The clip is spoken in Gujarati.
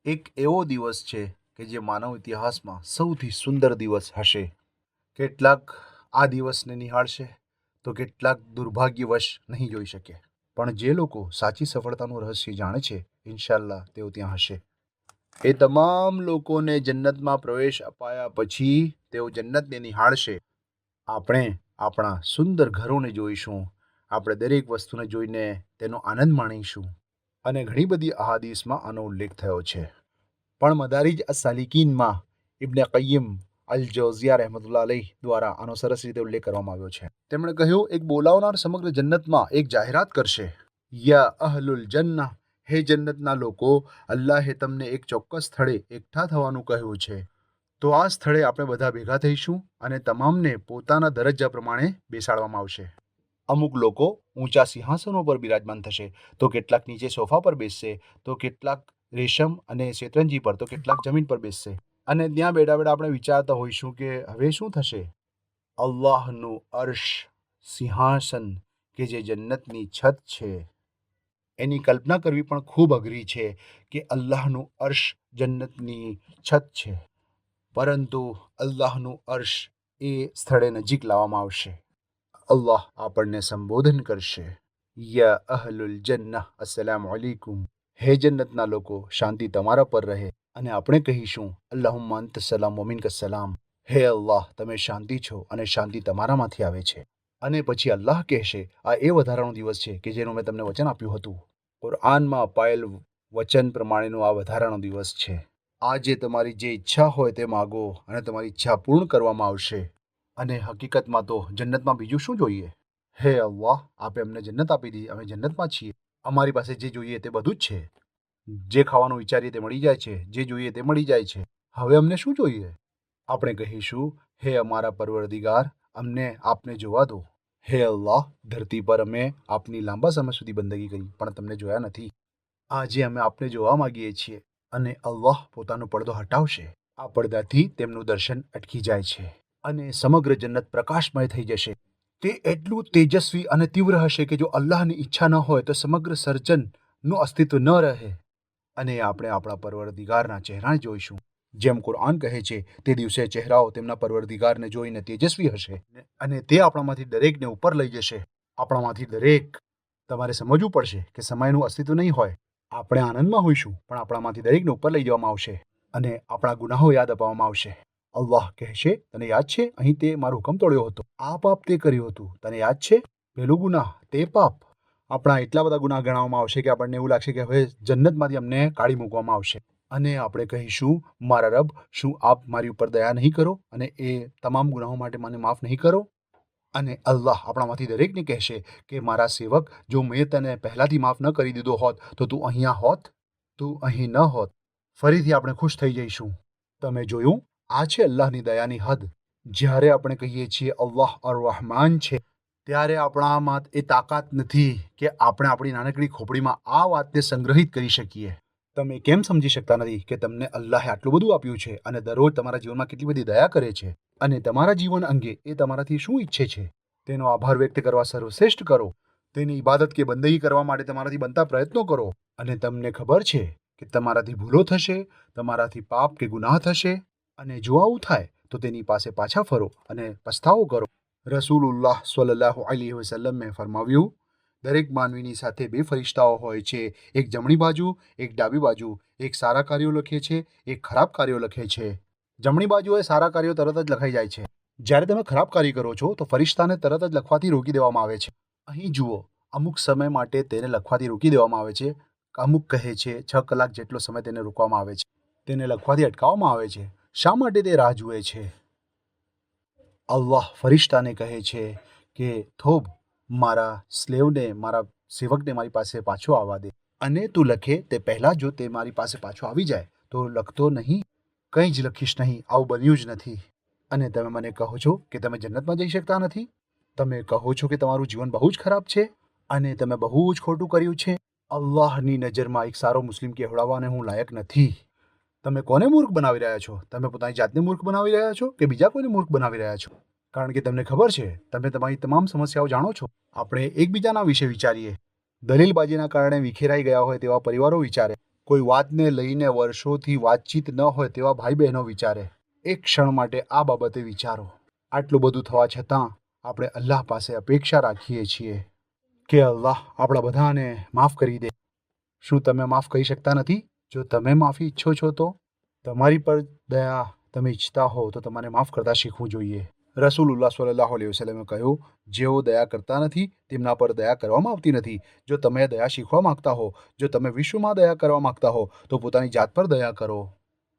એક એવો દિવસ છે કે જે માનવ ઇતિહાસમાં સૌથી સુંદર દિવસ હશે. કેટલાક આ દિવસને નિહાળશે તો કેટલાક દુર્ભાગ્યવશ નહીં જોઈ શકે. પણ જે લોકો સાચી સફળતાનું રહસ્ય જાણે છે, ઇન્શાલ્લાહ તેઓ ત્યાં હશે. એ તમામ લોકોને જન્નતમાં પ્રવેશ અપાયા પછી તેઓ જન્નતને નિહાળશે. આપણે આપણા સુંદર ઘરોને જોઈશું. આપણે દરેક વસ્તુને જોઈને તેનો આનંદ માણીશું. અને ઘણી બધી અહાદીસમાં આનો ઉલ્લેખ થયો છે. પણ મદારીજ અસ-સાલિકીનમાં ઇબ્ન કય્યમ અલ જૌઝિયા રહેમતુલ્લાહ અલૈહ દ્વારા આનો સરસ રીતે ઉલ્લેખ કરવામાં આવ્યો છે. તેમણે કહ્યું, એક બોલાવનાર સમગ્ર જન્નતમાં એક જાહેરાત કરશે, યા અહલુલ જન્નહ, હે જન્નતના લોકો, અલ્લાહે તમને એક ચોક્કસ સ્થળે એકઠા થવાનું કહ્યું છે. તો આ સ્થળે આપણે બધા ભેગા થઈશું અને તમામને પોતાના દરજ્જા પ્રમાણે બેસાડવામાં આવશે. અમુક લોકો ઊંચા સિંહાસનો પર બિરાજમાન થશે, તો કેટલાક નીચે સોફા પર બેસશે, તો કેટલાક રેશમ અને શેતરંજી પર, તો કેટલાક જમીન પર બેસશે. અને ત્યાં બેઠા બેઠા આપણે વિચારતા હોઈશું કે હવે શું થશે. અલ્લાહનું અર્શ સિંહાસન કે જે જન્નતની છત છે, એની કલ્પના કરવી પણ ખૂબ અઘરી છે કે અલ્લાહનું અર્શ જન્નતની છત છે. પરંતુ અલ્લાહનું અર્શ એ સ્થળે નજીક લાવવામાં આવશે. અલ્લાહ આપણને સંબોધન કરશે, યા અહલુલ જન્નહ અસ્સલામુ અલૈકુમ, હે જન્નતના લોકો, શાંતિ તમારા પર રહે. અને આપણે કહીશું, અલ્લાહુમ્મા અંતસ સલામ વ મિનકસ સલામ, હે અલ્લાહ, તમે શાંતિ છો અને શાંતિ તમારામાંથી આવે છે. અને પછી અલ્લાહ કહેશે, આ એ વધારાનો દિવસ છે કે જેનું મેં તમને વચન આપ્યું હતું. કુરઆનમાં અપાયેલ વચન પ્રમાણેનો આ વધારાનો દિવસ છે. આજે તમારી જે ઈચ્છા હોય તે માગો અને તમારી ઈચ્છા પૂર્ણ કરવામાં આવશે. અને હકીકતમાં તો જન્નતમાં બીજું શું જોઈએ? હે અલ્લાહ, આપે અમને જન્નત આપી દીધી, અમે જન્નતમાં છીએ. અમારી પાસે જે જોઈએ તે બધું જ છે. જે ખાવાનું વિચારીએ તે મળી જાય છે, જે જોઈએ તે મળી જાય છે. હવે અમને શું જોઈએ? આપણે કહીશું, હે અમારા પરવરદિગાર, અમને આપને જોવા દો. હે અલ્લાહ, ધરતી પર અમે આપની લાંબા સમય સુધી બંદગી કરી પણ તમને જોયા નથી. આજે અમે આપને જોવા માંગીએ છીએ. અને અલ્લાહ પોતાનો પડદો હટાવશે. આ પડદાથી તેમનું દર્શન અટકી જાય છે અને સમગ્ર જન્નત પ્રકાશમય થઈ જશે. તે એટલું તેજસ્વી અને તીવ્ર હશે કે જો અલ્લાહની ઈચ્છા ન હોય તો સમગ્ર સર્જનનું અસ્તિત્વ ન રહે. અને આપણે આપણા પરવરદિગારના ચહેરાને જોઈશું. જેમ કુરઆન કહે છે, તે દિવસે ચહેરાઓ તેમના પરવરદિગારને જોઈને તેજસ્વી હશે અને તે આપણામાંથી દરેકને ઉપર લઈ જશે. આપણામાંથી દરેક, તમારે સમજવું પડશે કે સમયનું અસ્તિત્વ નહીં હોય. આપણે આનંદમાં હોઈશું પણ આપણામાંથી દરેકને ઉપર લઈ જવામાં આવશે અને આપણા ગુનાહો યાદ અપાવવામાં આવશે. અલ્લાહ કહેશે, તને યાદ છે અહીં તે મારો હુકમ તોડ્યો હતો, આ પાપ તે કર્યું હતું, તને યાદ છે પેલું ગુનાહ, તે પાપ. આપણા એટલા બધા ગુનાહ ગણાવવામાં આવશે કે આપણને એવું લાગશે કે હવે જન્નતમાંથી અમને કાઢી મૂકવામાં આવશે. અને આપણે કહીશું, મારા રબ, શું આપ મારી ઉપર દયા નહીં કરો અને એ તમામ ગુનાહો માટે મને માફ નહીં કરો? અને અલ્લાહ આપણામાંથી દરેકને કહેશે કે મારા સેવક, જો મેં તને પહેલાંથી માફ ન કરી દીધો હોત તો તું અહીંયા હોત, તું અહીં ન હોત. ફરીથી આપણે ખુશ થઈ જઈશું. તમે જોયું, આ છે અલ્લાહની દયાની હદ. જ્યારે આપણે કહીએ છીએ અલ્લાહ અર રહમાન છે, ત્યારે આપણામાં એ તાકાત નથી કે આપણે આપણી નાનકડી ખોપડીમાં આ વાતને સંગ્રહિત કરી શકીએ. તમે કેમ સમજી શકતા નથી કે તમને અલ્લાહે આટલું બધું આપ્યું છે અને દરરોજ તમારા જીવનમાં કેટલી બધી દયા કરે છે અને તમારા જીવન અંગે એ તમારાથી શું ઈચ્છે છે? તેનો આભાર વ્યક્ત કરવા સર્વશ્રેષ્ઠ કરો. તેની ઇબાદત કે બંદગી કરવા માટે તમારાથી બનતા પ્રયત્નો કરો. અને તમને ખબર છે કે તમારાથી ભૂલો થશે, તમારાથી પાપ કે ગુનાહ થશે. અને જો આવું થાય તો તેની પાસે પાછા ફરો અને પસ્તાવો કરો. રસૂલુલ્લાહ સ્વલ્લલ્લાહુ અલૈહિ વસલ્લમે ફરમાવ્યું, દરેક માનવીની સાથે બે ફરિશ્તાઓ હોય છે, એક જમણી બાજુ, એક ડાબી બાજુ. એક સારા કાર્યો લખે છે, એક ખરાબ કાર્યો લખે છે. જમણી બાજુએ સારા કાર્યો તરત જ લખાઈ જાય છે. જ્યારે તમે ખરાબ કાર્ય કરો છો તો ફરિશ્તાને તરત જ લખવાથી રોકી દેવામાં આવે છે. અહીં જુઓ, અમુક સમય માટે તેને લખવાથી રોકી દેવામાં આવે છે. અમુક કહે છે 6 કલાક જેટલો સમય તેને રોકવામાં આવે છે. તેને લખવાથી અટકાવવામાં આવે છે. શા માટે તે રાહ જુએ છે? અલ્લાહ ફરિશ્તાને કહે છે કે થોબ, મારા સ્લેવને, મારા સેવકને મારી પાસે પાછો આવવા દે અને તું લખે તે પહેલાં જો તે મારી પાસે પાછો આવી જાય તો લખતો નહીં, કંઈ જ લખીશ નહીં, આવું બન્યું જ નથી. અને તમે મને કહો છો કે તમે જન્નતમાં જઈ શકતા નથી? તમે કહો છો કે તમારું જીવન બહુ જ ખરાબ છે અને તમે બહુ જ ખોટું કર્યું છે. અલ્લાહની નજરમાં એક સારો મુસ્લિમ કહેવાડવાને હું લાયક નથી. તમે કોને મૂર્ખ બનાવી રહ્યા છો? તમે પોતાની જાતને મૂર્ખ બનાવી રહ્યા છો કે બીજા કોઈને મૂર્ખ બનાવી રહ્યા છો? કારણ કે તમને ખબર છે, તમે તમારી તમામ સમસ્યાઓ જાણો છો. આપણે એકબીજાના વિશે વિચારીએ. દલીલબાજીના કારણે વિખેરાઈ ગયા હોય તેવા પરિવારો વિચારે. કોઈ વાતને લઈને વર્ષોથી વાતચીત ન હોય તેવા ભાઈ બહેનો વિચારે. એક ક્ષણ માટે આ બાબતે વિચારો. આટલું બધું થવા છતાં આપણે અલ્લાહ પાસે અપેક્ષા રાખીએ છીએ કે અલ્લાહ આપણા બધાને માફ કરી દે. શું તમે માફ કરી શકતા નથી? જો તમે માફી ઈચ્છો છો તો તમારી પર દયા તમે ઈચ્છતા હો તો તમારે માફ કરતા શીખવું જોઈએ. રસૂલુલ્લાહ સ્વલ્લલ્લાહુ અલૈહિ વસલ્લમે કહ્યું, જેઓ દયા કરતા નથી તેમના પર દયા કરવામાં આવતી નથી. જો તમે દયા શીખવા માંગતા હો, જો તમે વિશ્વમાં દયા કરવા માંગતા હો તો પોતાની જાત પર દયા કરો.